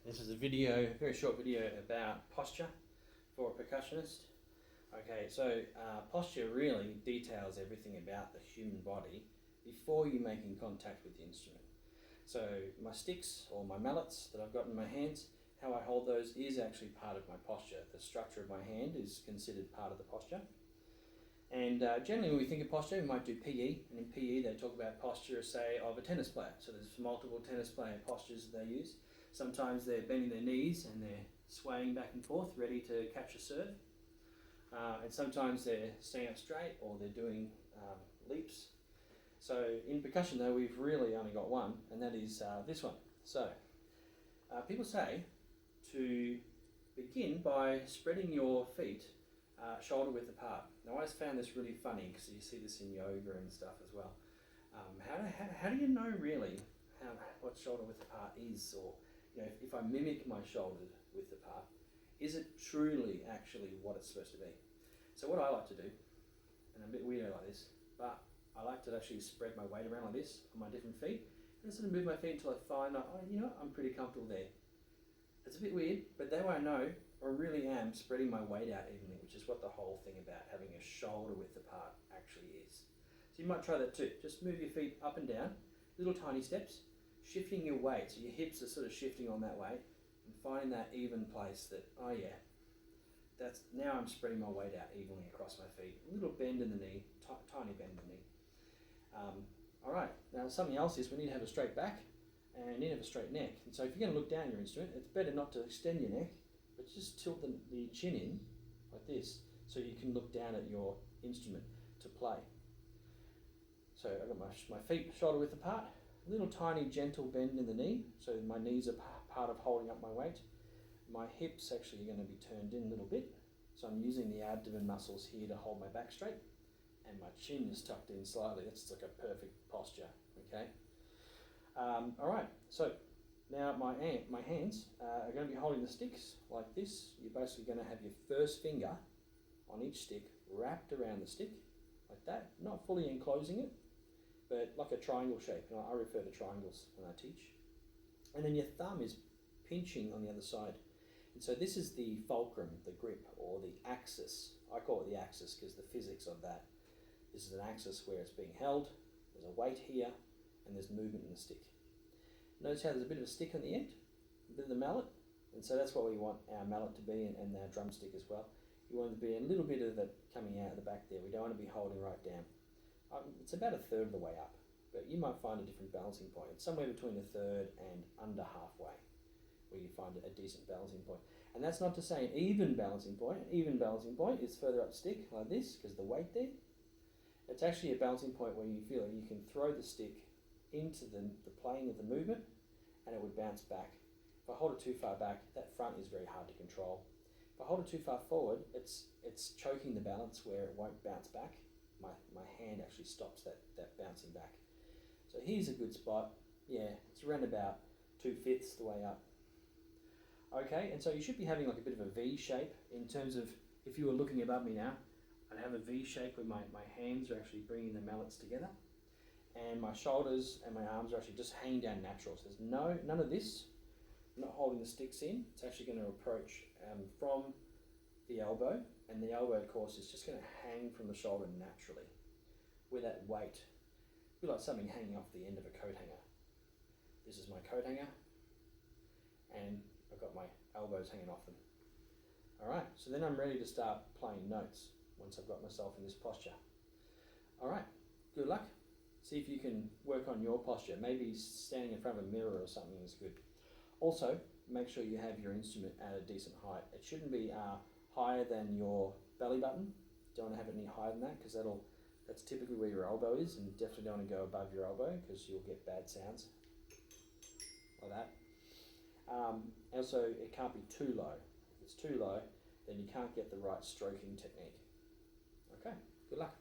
This is a video, very short video about posture for a percussionist. Okay, so posture really details everything about the human body before you're making contact with the instrument. So my sticks or my mallets that I've got in my hands, how I hold those is actually part of my posture. The structure of my hand is considered part of the posture. And generally when we think of posture, we might do PE, and in PE they talk about posture, say, of a tennis player. So there's multiple tennis player postures that they use. Sometimes they're bending their knees and they're swaying back and forth, ready to catch a serve. And sometimes they're staying up straight or they're doing leaps. So in percussion though, we've really only got one, and that is this one. So people say to begin by spreading your feet shoulder width apart. Now I always found this really funny because you see this in yoga and stuff as well. How do you know really what shoulder width apart is, or if I mimic my shoulder width apart, is it truly actually what it's supposed to be? So what I like to do, and I'm a bit weirdo like this, but I like to actually spread my weight around like this on my different feet and sort of move my feet until I find, I'm pretty comfortable there. It's a bit weird, but that way I know I really am spreading my weight out evenly, which is what the whole thing about having a shoulder width apart actually is. So you might try that too. Just move your feet up and down, little tiny steps, shifting your weight, so your hips are sort of shifting on that way, and finding that even place that, now I'm spreading my weight out evenly across my feet. A little bend in the knee, tiny bend in the knee. Alright, now something else is we need to have a straight back and you need to have a straight neck. And so if you're going to look down your instrument, it's better not to extend your neck, but just tilt the chin in like this so you can look down at your instrument to play. So I've got my feet shoulder width apart, a little tiny gentle bend in the knee, so my knees are part of holding up my weight. My hips actually are going to be turned in a little bit, so I'm using the abdomen muscles here to hold my back straight, and my chin is tucked in slightly. That's like a perfect posture, okay? Alright, so now my hands are going to be holding the sticks like this. You're basically going to have your first finger on each stick wrapped around the stick, like that, not fully enclosing it, but like a triangle shape. And I refer to triangles when I teach. And then your thumb is pinching on the other side. And so this is the fulcrum, the grip, or the axis. I call it the axis because the physics of that. This is an axis where it's being held, there's a weight here, and there's movement in the stick. Notice how there's a bit of a stick on the end, a bit of the mallet, and so that's what we want our mallet to be, and our drumstick as well. You want it to be a little bit of it coming out of the back there. We don't want to be holding right down. It's about a third of the way up, but you might find a different balancing point. It's somewhere between a third and under halfway where you find a decent balancing point. And that's not to say an even balancing point. An even balancing point is further up stick like this because the weight there. It's actually a balancing point where you feel you can throw the stick into the plane of the movement and it would bounce back. If I hold it too far back, that front is very hard to control. If I hold it too far forward, it's choking the balance where it won't bounce back. My hand actually stops that bouncing back. So here's a good spot. Yeah, it's around about 2/5 the way up. Okay, and so you should be having like a bit of a V shape in terms of, if you were looking above me now, I'd have a V shape where my hands are actually bringing the mallets together, and my shoulders and my arms are actually just hanging down natural. So there's none of this. I'm not holding the sticks in. It's actually going to approach from the elbow, and the elbow, of course, is just going to hang from the shoulder naturally with that weight. A bit like something hanging off the end of a coat hanger. This is my coat hanger, and I've got my elbows hanging off them. Alright, so then I'm ready to start playing notes once I've got myself in this posture. Alright, good luck. See if you can work on your posture. Maybe standing in front of a mirror or something is good. Also, make sure you have your instrument at a decent height. It shouldn't be higher than your belly button. Don't want to have it any higher than that because that's typically where your elbow is, and definitely don't want to go above your elbow because you'll get bad sounds like that. Also, it can't be too low. If it's too low, then you can't get the right stroking technique. Okay, good luck.